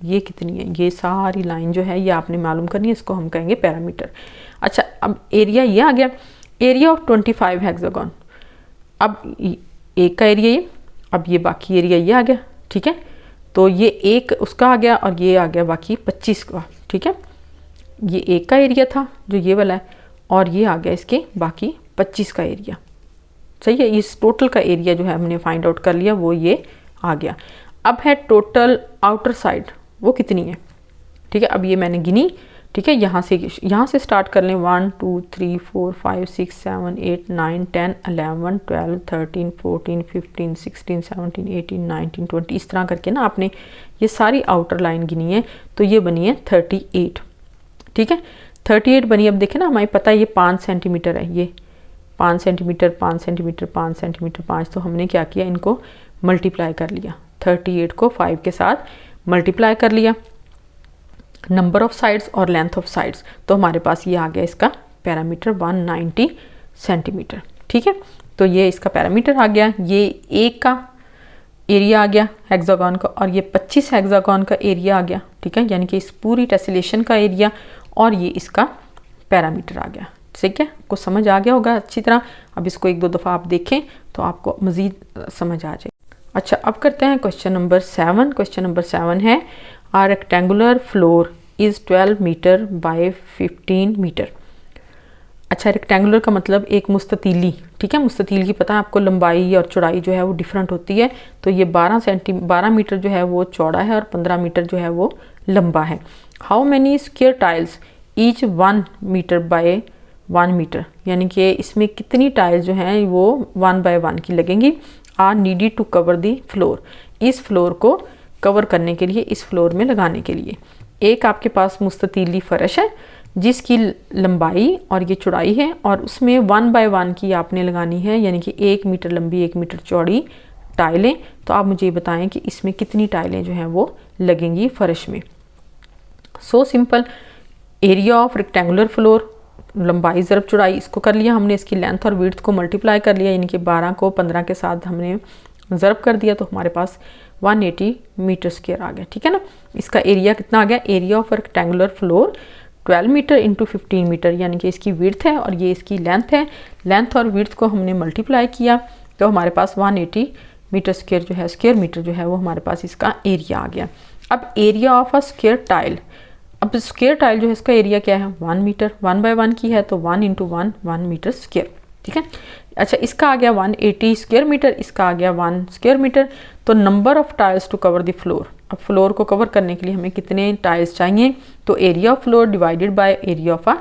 ये कितनी है, ये सारी लाइन जो है ये आपने मालूम करनी है, इसको हम कहेंगे पैरामीटर। अच्छा, अब एरिया ये आ गया, एरिया ऑफ 25 हेक्सागोन। अब एक का एरिया ये, अब ये बाकी एरिया ये आ गया, ठीक है। तो ये एक उसका आ गया और ये आ गया बाकी 25 का, ठीक है। ये एक का एरिया था जो ये वाला है, और ये आ गया इसके बाकी 25 का एरिया, सही है। इस टोटल का एरिया जो है हमने फाइंड आउट कर लिया, वो ये आ गया। अब है टोटल आउटर साइड, वो कितनी है, ठीक है। अब ये मैंने गिनी, ठीक है। यहाँ से स्टार्ट कर लें, 1 2 3 4 5 6 7 8 9 10 11 12 13 14 15 16 17 18 19 20, इस तरह करके ना आपने ये सारी आउटर लाइन गिनी है, तो ये बनी है 38, ठीक है। 38 बनी। अब देखें ना, हमें पता है ये 5 सेंटीमीटर है, ये 5 सेंटीमीटर 5 सेंटीमीटर 5 सेंटीमीटर 5, तो हमने क्या किया, इनको मल्टीप्लाई कर लिया, 38 को 5 के साथ मल्टीप्लाई कर लिया, नंबर ऑफ साइड्स और लेंथ ऑफ साइड्स, तो हमारे पास ये आ गया इसका पैरामीटर 190 सेंटीमीटर, ठीक है। तो ये इसका पैरामीटर आ गया, ये एक का एरिया आ गया हेक्सागोन का, और ये 25 हेक्सागोन का एरिया आ गया, ठीक है। यानी कि इस पूरी टेसिलेशन का एरिया, और ये इसका पैरामीटर आ गया, ठीक है। आपको समझ आ गया होगा अच्छी तरह। अब इसको 1-2 दफ़ा आप देखें तो आपको मज़ीद समझ आ जाए। अच्छा, अब करते हैं क्वेश्चन नंबर 7। क्वेश्चन नंबर 7 है, a rectangular floor is 12 metre by 15 metre. अच्छा, रेक्टेंगुलर का मतलब एक मुस्ततीली, ठीक है। मुस्ततील की पता है आपको लंबाई और चौड़ाई जो है वो डिफरेंट होती है, तो ये 12 मीटर जो है वो चौड़ा है और 15 मीटर जो है वो लंबा है। How many square tiles each 1 metre by 1 metre, यानी कि इसमें कितनी टाइल्स जो हैं वो 1 बाय 1 की लगेंगी, are needed to cover the floor, इस फ्लोर को कवर करने के लिए, इस फ्लोर में लगाने के लिए। एक आपके पास मुस्ततीली फर्श है जिसकी लंबाई और ये चौड़ाई है, और उसमें 1 बाय 1 की आपने लगानी है, यानी कि 1 मीटर लंबी 1 मीटर चौड़ी टाइलें। तो आप मुझे बताएं कि इसमें कितनी टाइलें जो हैं वो लगेंगी फर्श में। So simple, area of rectangular floor, लंबाई ज़रब चौड़ाई, इसको कर लिया हमने, इसकी लेंथ और विड्थ को मल्टीप्लाई कर लिया, यानी कि 12 को 15 के साथ हमने ज़रब कर दिया, तो हमारे पास 180 मीटर स्क्वायर आ गया, ठीक है ना। इसका एरिया कितना आ गया, area of rectangular floor 12 metre into 15 metre, यानी कि इसकी विड्थ है और ये इसकी लेंथ है। लेंथ और विड्थ को हमने मल्टीप्लाई किया तो हमारे पास 180 मीटर स्क्वायर जो है, स्क्वायर मीटर जो है वो हमारे पास इसका एरिया आ गया। अब area of a square tile, अब अब स्क्वायर टाइल जो है इसका एरिया क्या है 1 मीटर, 1 बाय 1 की है तो 1 इंटू 1 1 मीटर स्क्वायर, ठीक है। अच्छा इसका आ गया 180 स्क्वायर मीटर, इसका आ गया 1 स्क्वायर मीटर। तो number of tiles to cover the floor, अब फ्लोर को कवर करने के लिए हमें कितने टाइल्स चाहिए, तो area of floor divided by area of a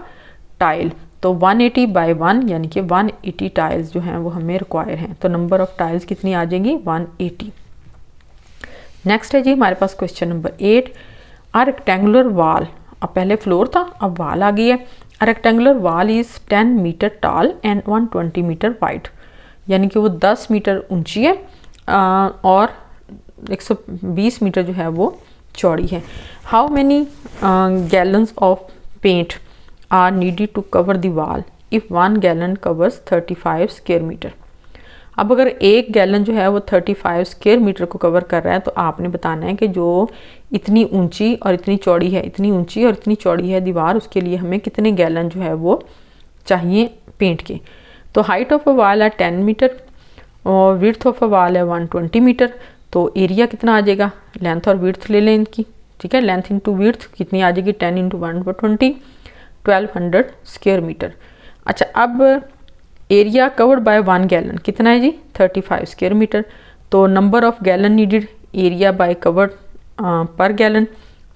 tile, तो 180 बाय 1 यानी कि 180 टाइल्स जो हैं वो हमें रिक्वायर हैं। तो नंबर ऑफ टाइल्स कितनी आ जाएंगी 180। नेक्स्ट है जी हमारे पास question number 8, a rectangular wall, अब पहले फ्लोर था अब वॉल आ गई है। A rectangular wall is 10 metre tall and 120 metre wide, यानी कि वो 10 मीटर ऊंची है और 120 मीटर जो है वो चौड़ी है। How many gallons of paint are needed to cover the wall if 1 gallon covers 35 square metre. अब अगर 1 गैलन जो है वो 35 स्क्वायर मीटर को कवर कर रहा है तो आपने बताना है कि जो इतनी ऊंची और इतनी चौड़ी है, इतनी ऊंची और इतनी चौड़ी है दीवार, उसके लिए हमें कितने गैलन जो है वो चाहिए पेंट के। तो हाइट ऑफ अ वॉल है 10 मीटर और विड्थ ऑफ अ वॉल है 120 मीटर। तो एरिया कितना आ जाएगा, लेंथ और विड्थ ले लें इनकी, ठीक है। लेंथ इंटू विड्थ कितनी आ जाएगी 10 इंटू 120 1200 स्क्वायर मीटर। अच्छा अब एरिया कवर्ड बाय 1 गैलन कितना है जी 35 स्क्वायर मीटर। तो number of gallon needed area bye covered पर गैलन,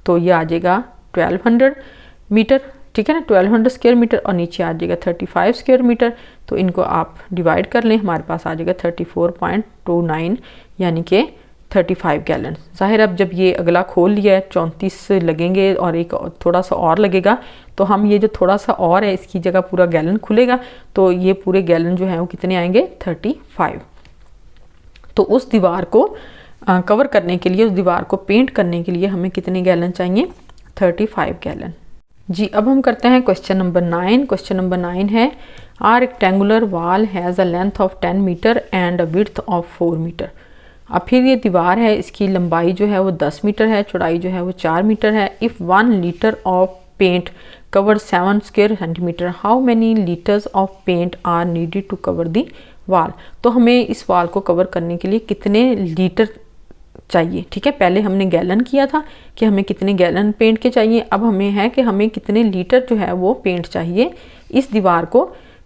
तो ये आ जाएगा 1200 मीटर, ठीक है ना, 1200 स्क्वायर मीटर और नीचे आ जाएगा 35 स्क्वायर मीटर। तो इनको आप डिवाइड कर लें, हमारे पास आ जाएगा 34.29 यानी कि 35 गैलन। ज़ाहिर अब जब ये अगला खोल लिया है 34 लगेंगे और एक थोड़ा सा और लगेगा, तो हम ये जो थोड़ा सा और है इसकी जगह पूरा गैलन खुलेगा, तो ये पूरे गैलन जो है वो कितने आएंगे 35। तो उस दीवार को कवर करने के लिए, उस दीवार को पेंट करने के लिए हमें कितने गैलन चाहिए 35 गैलन। जी अब हम करते हैं क्वेश्चन नंबर 9। क्वेश्चन नंबर 9 है, a rectangular wall has a length of 10 metre and a width of 4 metre. अब फिर ये दीवार है, इसकी लंबाई जो है वो 10 मीटर है, चौड़ाई जो है वो 4 मीटर है। If 1 litre of paint cover 7 square centimetre, how many litres of paint are needed to cover the wall. तो हमें इस वॉल को कवर करने के लिए कितने लीटर चाहिए, ठीक है। पहले हमने गैलन किया था कि हमें कितने गैलन पेंट के चाहिए, अब हमें है कि हमें कितने लीटर जो है वो पेंट चाहिए इस दीवार को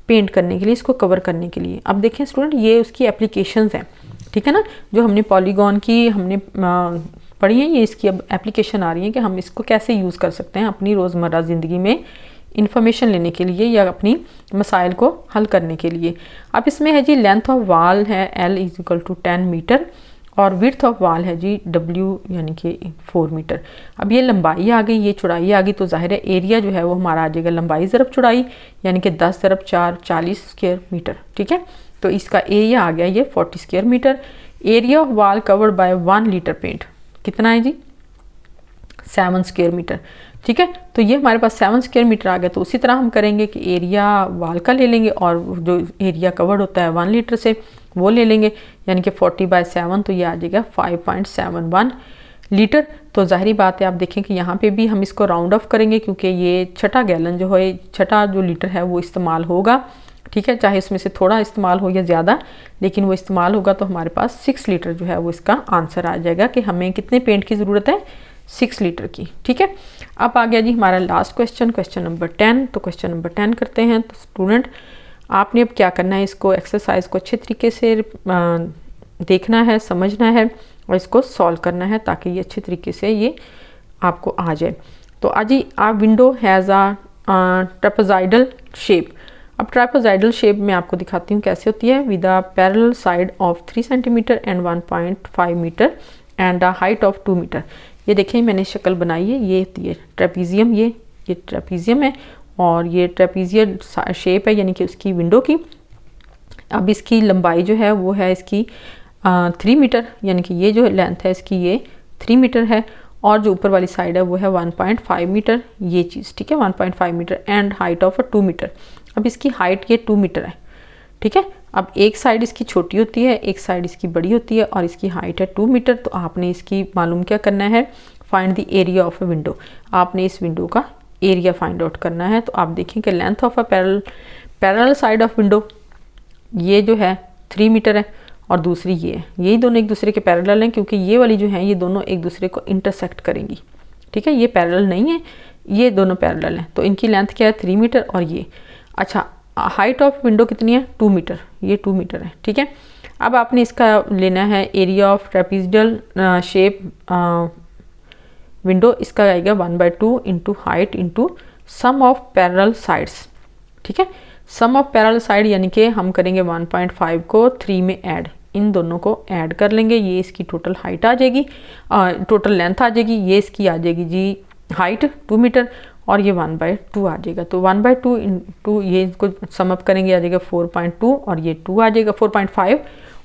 पेंट करने के लिए, इसको कवर करने के लिए। अब देखें स्टूडेंट, ये उसकी एप्लीकेशंस हैं, ठीक है ना, जो हमने पॉलीगॉन की हमने पढ़ी है, ये इसकी अब एप्लीकेशन आ रही है कि हम इसको कैसे यूज़ कर सकते हैं अपनी रोज़मर्रा ज़िंदगी में इंफॉर्मेशन लेने के लिए या अपनी मसाइल को हल करने के लिए। अब इसमें है जी लेंथ ऑफ वॉल है L = 10 मीटर और विड्थ ऑफ वॉल है जी W यानी कि 4 मीटर। अब ये लंबाई आ गई, ये चौड़ाई आ गई, तो जाहिर है एरिया जो है वो हमारा आ जाएगा लंबाई ज़रब चौड़ाई यानी कि 10 × 4 40 स्क्वायर मीटर, ठीक है। तो इसका एरिया आ गया ये 40 square metre. Area of wall covered by 1 litre paint कितना है जी 7 स्क्वायर मीटर, ठीक है। तो ये हमारे पास 7 स्क्वायर मीटर आ गया। तो उसी तरह हम करेंगे कि एरिया वॉल का ले लेंगे और जो एरिया कवर्ड होता है 1 लीटर से वो ले लेंगे, यानी कि 40/7, तो ये आ जाएगा 5.71 लीटर। तो जाहिर बात है आप देखें कि यहाँ पे भी हम इसको राउंड ऑफ करेंगे क्योंकि ये छठा गैलन जो है, छठा जो लीटर है वो इस्तेमाल होगा, ठीक है। चाहे उसमें से थोड़ा इस्तेमाल हो या ज़्यादा, लेकिन वो इस्तेमाल होगा तो हमारे पास 6 लीटर जो है वो इसका आंसर आ जाएगा कि हमें कितने पेंट की ज़रूरत है 6 लीटर की, ठीक है। अब आ गया जी हमारा लास्ट क्वेश्चन, क्वेश्चन नंबर 10। तो क्वेश्चन नंबर 10 करते हैं। तो स्टूडेंट आपने अब क्या करना है, इसको एक्सरसाइज को अच्छे तरीके से देखना है, समझना है और इसको सॉल्व करना है ताकि ये अच्छे तरीके से ये आपको आ जाए। तो आज ही आप window has a trapezoidal shape. अब ट्रेपेजॉइडल शेप में आपको दिखाती हूँ कैसे होती है। With a parallel side of 3 centimetre and 1.5 metre and a height of 2 metre. ये देखिए मैंने शक्ल बनाई है, ये होती है ट्रेपीजियम, ये ट्रेपीजियम है और ये ट्रेपीजियल शेप है यानी कि उसकी विंडो की। अब इसकी लंबाई जो है वो है इसकी 3 मीटर, यानी कि ये जो लेंथ है इसकी ये 3 मीटर है और जो ऊपर वाली साइड है वो है 1.5 मीटर, ये चीज़, ठीक है, 1.5 metre and height of 2 metre. अब इसकी हाइट ये 2 मीटर है, ठीक है। अब एक साइड इसकी छोटी होती है, एक साइड इसकी बड़ी होती है और इसकी हाइट है 2 मीटर। तो आपने इसकी मालूम क्या करना है, find the area of a window. आपने इस विंडो का एरिया फाइंड आउट करना है। तो आप देखें कि length of a parallel side of window ये जो है 3 मीटर है और दूसरी ये है, यही दोनों एक दूसरे के पैरेलल हैं क्योंकि ये वाली जो है ये दोनों एक दूसरे को इंटरसेक्ट करेंगी, ठीक है। ये पैरेलल नहीं है, ये दोनों पैरेलल हैं, तो इनकी लेंथ क्या है 3 मीटर और ये। अच्छा, हाइट ऑफ विंडो कितनी है 2 मीटर, ये 2 मीटर है, ठीक है। अब आपने इसका लेना है area of trapezoidal shape window, इसका आएगा 1/2 into height into sum of parallel sides, ठीक है। सम ऑफ पैरेलल साइड यानी कि हम करेंगे 1.5 को 3 में ऐड, इन दोनों को ऐड कर लेंगे, ये इसकी टोटल हाइट आ जाएगी, टोटल लेंथ आ जाएगी, ये इसकी आ जाएगी जी हाइट 2 मीटर और ये 1/2 आ जाएगा। तो 1/2 इंटू ये इसको समअप करेंगे आ जाएगा 4.2 और ये 2 आ जाएगा 4.5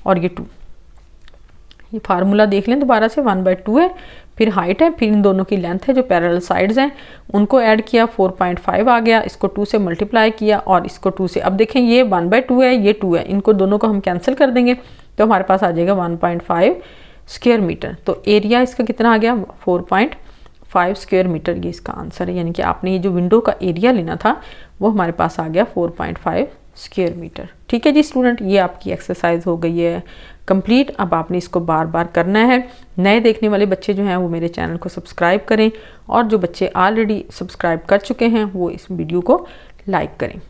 और ये 2। ये फार्मूला देख लें दोबारा से, 1/2 है, फिर हाइट है, फिर इन दोनों की लेंथ है जो पैरेलल साइड्स हैं उनको ऐड किया 4.5 आ गया, इसको 2 से मल्टीप्लाई किया और इसको 2 से, अब देखें ये 1/2 है, ये 2 है, इनको दोनों को हम कैंसिल कर देंगे तो हमारे पास आ जाएगा 1.5 स्क्वायर मीटर। तो एरिया इसका कितना आ गया 4.5 स्क्वायर मीटर, ये इसका आंसर है। यानी कि आपने ये जो विंडो का एरिया लेना था वो हमारे पास आ गया 4.5 स्क्वायर मीटर। ठीक है जी स्टूडेंट, ये आपकी एक्सरसाइज हो गई है कंप्लीट। अब आपने इसको बार बार करना है। नए देखने वाले बच्चे जो हैं वो मेरे चैनल को सब्सक्राइब करें और जो बच्चे ऑलरेडी सब्सक्राइब कर चुके हैं वो इस वीडियो को लाइक करें।